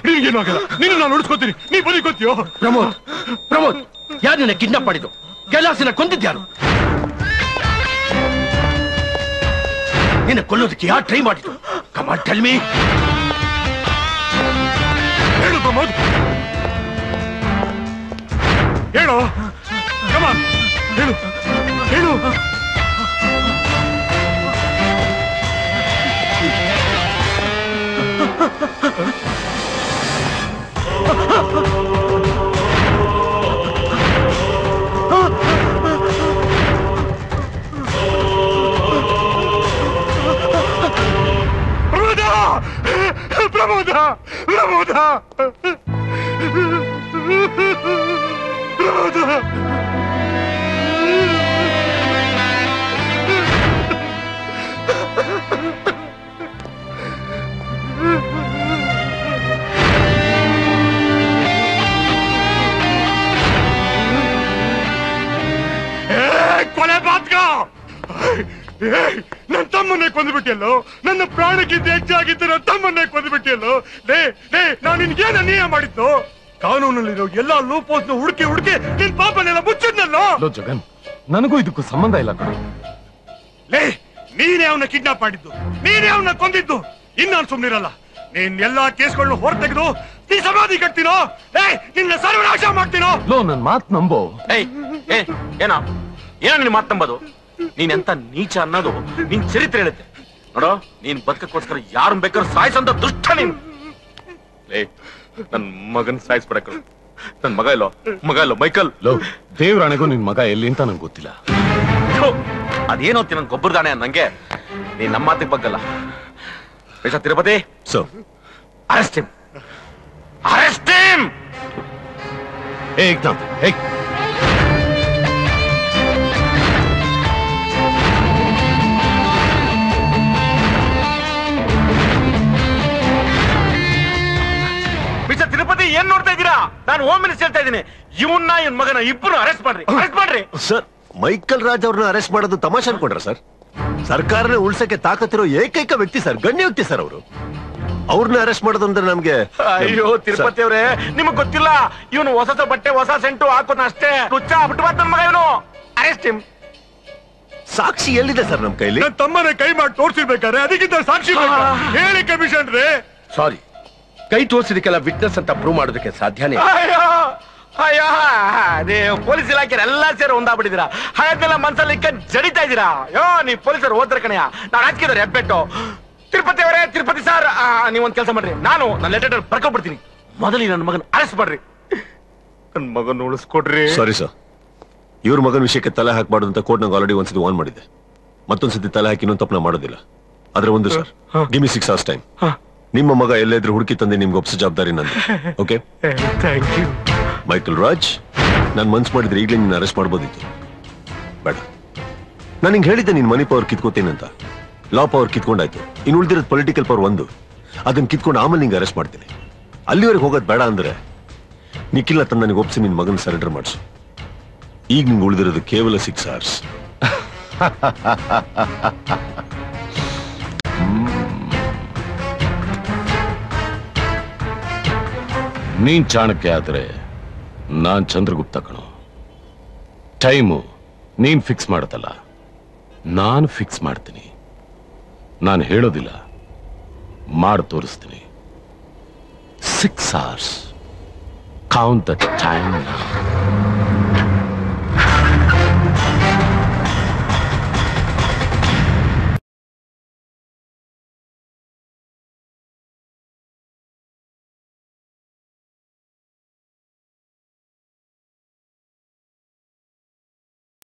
ನಿನಗೇನು ಆಗಲ್ಲ, ನೀನು ನಾನು ಉಳಿಸ್ಕೊತೀನಿ, ನೀ ಬದುಕೋತೀಯೋ? ಪ್ರಮೋದ್ ಯಾರು ನಿನ್ನ ಕಿಡ್ನಾಪ್ ಮಾಡಿದ್ದು? ಕೈಲಾಸಿನ ಕೊಂದಿದ್ಯಾರು? ನಿನ್ನ ಕೊಲ್ಲೋದಕ್ಕೆ ಯಾರು ಟ್ರೈ ಮಾಡಿದ್ದು? Come on tell me. ಹೇಳು ಪ್ರಮೋದ್, ಹೇಳು. ಕಮ್ ಆನ್, ಹೇಳು ಹೇಳು. ಪ್ರಮೋದ, ಪ್ರಮೋದ, ಪ್ರಮೋದ. ಕೊಲೆ ಬಾತ್ಕ, ನನ್ನ ತಮ್ಮನ್ನೇ ಕೊಂದುಬಿಟ್ಟಿಯಲ್ಲೋ, ನನ್ನ ಪ್ರಾಣಕ್ಕಿಂತ ಹೆಚ್ಚಾಗಿದ್ದು ನನ್ನ ತಮ್ಮನ್ನೇ ಕೊಂದುಬಿಟ್ಟಿಯಲ್ಲೋ. ನಾನು ನಿನ್ಗೇನ ಅನ್ಯಾಯ ಮಾಡಿದ್ದು? ಕಾನೂನಲ್ಲಿರೋ ಎಲ್ಲಾ ಲೂಪೋಸ್ ಹುಡುಕಿ ಹುಡುಕಿ ನಿನ್ ಪಾಪನೆಲ್ಲ ಮುಚ್ಚಿದ್ನಲ್ಲೋ. ಜಗನ್, ನನಗೂ ಇದಕ್ಕೂ ಸಂಬಂಧ ಇಲ್ಲ ಕಣ. ನೀನೇ ಅವನ್ನ ಕಿಡ್ನಾಪ್ ಮಾಡಿದ್ದು, ನೀನೇ ಅವನ್ನ ಕೊಂದಿದ್ದು. ಇನ್ನಾನು ಸುಮ್ನಿರಲ್ಲ. ನೀನ್ ಎಲ್ಲಾ ಕೇಸ್ಗಳನ್ನ ಹೊರ ತೆಗೆದು ನೀ ಸಮಾಧಿ ಕಟ್ತೀನೋ, ನಿನ್ನ ಸರ್ವನಾಶ ಮಾಡ್ತೀನೋ. ನನ್ ಮಾತ್ ನಂಬೋ. ಏನೋ ನಿನ್ ಮಾತ್ ನಂಬೋದು? ನೀನೆಂತ ನೀಚ ಅನ್ನೋದು ನಿನ್ ಚರಿತ್ರೆ ಹೇಳುತ್ತೆ ನೋಡೋ. ನೀನ್ ಬದುಕಕ್ಕೋಸ್ಕರ ಯಾರು ಬೇಕಾದ್ರೂ ಸಾಯಿಸಂತ ದುಷ್ಟ ನೀನು. ನನ್ ಮಗನ್ ಸಾಯಿಸ್ಬಿಡಕ. ನನ್ ಮಗ ಇಲ್ಲೋ ಮೈಕಲ್. ದೇವ್ರಾಣೆಗೂ ನಿನ್ ಮಗ ಎಲ್ಲಿ ಅಂತ ನಂಗೆ ಗೊತ್ತಿಲ್ಲ. ಅದೇನೋ ನನ್ ಗೊಬ್ಬರದಾಣೆ ನಂಗೆ. ನೀನ್ ನಮ್ಮ ಮಾತಿಗೆ ಬಗ್ಗಲ್ಲ. Tirupati, arrest him, arrest him. ಏಕ್ದಮ್ ತಿರುಪತಿ, ಏನ್ ನೋಡ್ತಾ ಇದ್ದೀರಾ? ನಾನು ಹೋಮ್ ಮಿನಿಸ್ಟರ್ ಹೇಳ್ತಾ ಇದ್ದೀನಿ. ಇವನ್ನ ಇವನ್ ಮಗನ ಇಬ್ಬರು ಅರೆಸ್ಟ್ ಮಾಡ್ರಿ, ಅರೆಸ್ಟ್ ಮಾಡ್ರಿ. ಸರ್, ಮೈಕಲ್ ರಾಜ್ ಅವ್ರನ್ನ ಅರೆಸ್ಟ್ ಮಾಡೋದು ತಮಾಷೆ ಅನ್ಕೊಂಡ್ರ ಸರ್? ಸರ್ಕಾರನೇ ಉಳ್ಸಕ್ಕೆ ತಾಕತ್ತಿರೋ ಏಕೈಕ ವ್ಯಕ್ತಿ ಸರ್, ಗಣ್ಯ ವ್ಯಕ್ತಿ ಸರ್ ಅವರು. ಅವ್ರನ್ನ ಅರೆಸ್ಟ್ ಮಾಡೋದು ಅಂದ್ರೆ ನಮ್ಗೆ. ಅಯ್ಯೋ ತಿರುಪತಿ ಅವ್ರೆ, ನಿಮಗ್ ಗೊತ್ತಿಲ್ಲ, ಇವನು ಹೊಸ ಬಟ್ಟೆ ಹೊಸ ಸೆಂಟು ಹಾಕೋನ ಅಷ್ಟೇ. ಹುಚ್ಚ ಬಿಟ್ಬಾರ್ದು ನನ್ ಮಗ ಇವನು. Arrest him. ಸಾಕ್ಷಿ ಎಲ್ಲಿದೆ ಸರ್ ನಮ್ ಕೈಲಿ? ನನ್ನ ತಮ್ಮನ ಕೈ ಮಾಡಿ ತೋರ್ಸಿರ್ಬೇಕಾರೆ ಅದಕ್ಕಿಂತ ಸಾಕ್ಷಿ ಹೇಳಿ ಕಮಿಷನ್ ರೇ. ಸಾರಿ, ಕೈ ತೋರಿಸಿದಕ್ಕೆಲ್ಲ ವಿಟ್ನೆಸ್ ಅಂತ ಪ್ರೂವ್ ಮಾಡೋದಕ್ಕೆ ಸಾಧ್ಯನೇ? ಅಯ್ಯೋ ಅದೇ ಪೊಲೀಸ್ ಇಲಾಖೆ ಎಲ್ಲಾ ಸೇರಿ ಒಂದಾಗ್ಬಿಟ್ಟಿದ್ದೀರಾ. ಹಾಗಾದ್ಮೇಲೆ ಮನ್ಸಲ್ಲಿ ಜಡಿತಾ ಇದ್ದೀರಾ. ಅಯ್ಯೋ ನೀವ್ ಪೊಲೀಸರು ಹೋದ್ರ ಕಣೆಯ, ನಾನು ಹಾಕಿದ್ರೆ ಹೆಬ್ಬೆಟ್ಟು. ತಿರುಪತಿ ಅವರೇ, ತಿರುಪತಿ ಸರ್, ನೀವೊಂದ್ ಕೆಲಸ ಮಾಡ್ರಿ. ನನ್ನ ಲೆಟರ್ ಬರ್ಕೊಬಿಡ್ತೀನಿ. ಮೊದಲು ನನ್ನ ಮಗನ ಅರೆಸ್ಟ್ ಮಾಡ್ರಿ, ನನ್ ಮಗನ ಉಳಿಸ್ಕೊಡ್ರಿ. ಸಾರಿ ಸರ್, ಇವ್ರ ಮಗನ ವಿಷಯಕ್ಕೆ ತಲೆ ಹಾಕಬಾರ್ದು ಅಂತ ಕೋರ್ಟ್ ನಂಗೆ ಆಲ್ರೆಡಿ ಒಂದ್ಸತಿ ವಾರ್ನ್ ಮಾಡಿದೆ. ಮತ್ತೊಂದ್ಸತಿ ತಲೆ ಹಾಕಿ ಇನ್ನೊಂದು ತಪ್ಪನ ಮಾಡೋದಿಲ್ಲ. ಆದ್ರೆ ಒಂದು sir, give me 6 hours time. ನಿಮ್ಮ ಮಗ ಎಲ್ಲಾದ್ರೂ ಹುಡುಕಿ ತಂದೆ ನಿಮ್ಗೆ ಒಪ್ಸೋ ಜವಾಬ್ದಾರಿ ನಂದು. Okay? Thank you. Michael Raj, ನಾನು ಮನ್ಸು ಮಾಡಿದ್ರೆ ಈಗಲೇ ನಿನ್ನ ಅರೆಸ್ಟ್ ಮಾಡ್ಬೋದಿತ್ತು. ಬೇಡ, ನಾನು ನಿಂಗೆ ಹೇಳಿದ್ದೆ ನಿನ್ ಮನಿ ಪವರ್ ಕಿತ್ಕೋತೇನಂತ. ಲಾ ಪವರ್ ಕಿತ್ಕೊಂಡಾಯ್ತು, ಇನ್ನು ಉಳಿದಿರೋದು ಪೊಲಿಟಿಕಲ್ ಪವರ್ ಒಂದು. ಅದನ್ನ ಕಿತ್ಕೊಂಡು ಆಮೇಲೆ ನಿಂಗೆ ಅರೆಸ್ಟ್ ಮಾಡ್ತೀನಿ. ಅಲ್ಲಿವರೆಗೆ ಹೋಗೋದು ಬೇಡ ಅಂದ್ರೆ ನಿಖಿಲ್ನ ತಂದು ನನಗೆ ಒಪ್ಸಿ ನಿನ್ ಮಗನ ಸರೆಂಡರ್ ಮಾಡಿಸು. ಈಗ ನಿಂಗೆ ಉಳಿದಿರೋದು ಕೇವಲ 6 hours. ನೀನ್ ಚಾಣಕ್ಯ ಆದ್ರೆ ನಾನ್ ಚಂದ್ರಗುಪ್ತ ಕಣೋ. ಟೈಮು ನೀನ್ ಫಿಕ್ಸ್ ಮಾಡತ್ತಲ್ಲ, ನಾನು ಫಿಕ್ಸ್ ಮಾಡ್ತೀನಿ. ನಾನು ಹೇಳೋದಿಲ್ಲ, ಮಾಡಿ ತೋರಿಸ್ತೀನಿ. 6 hours. Count the time.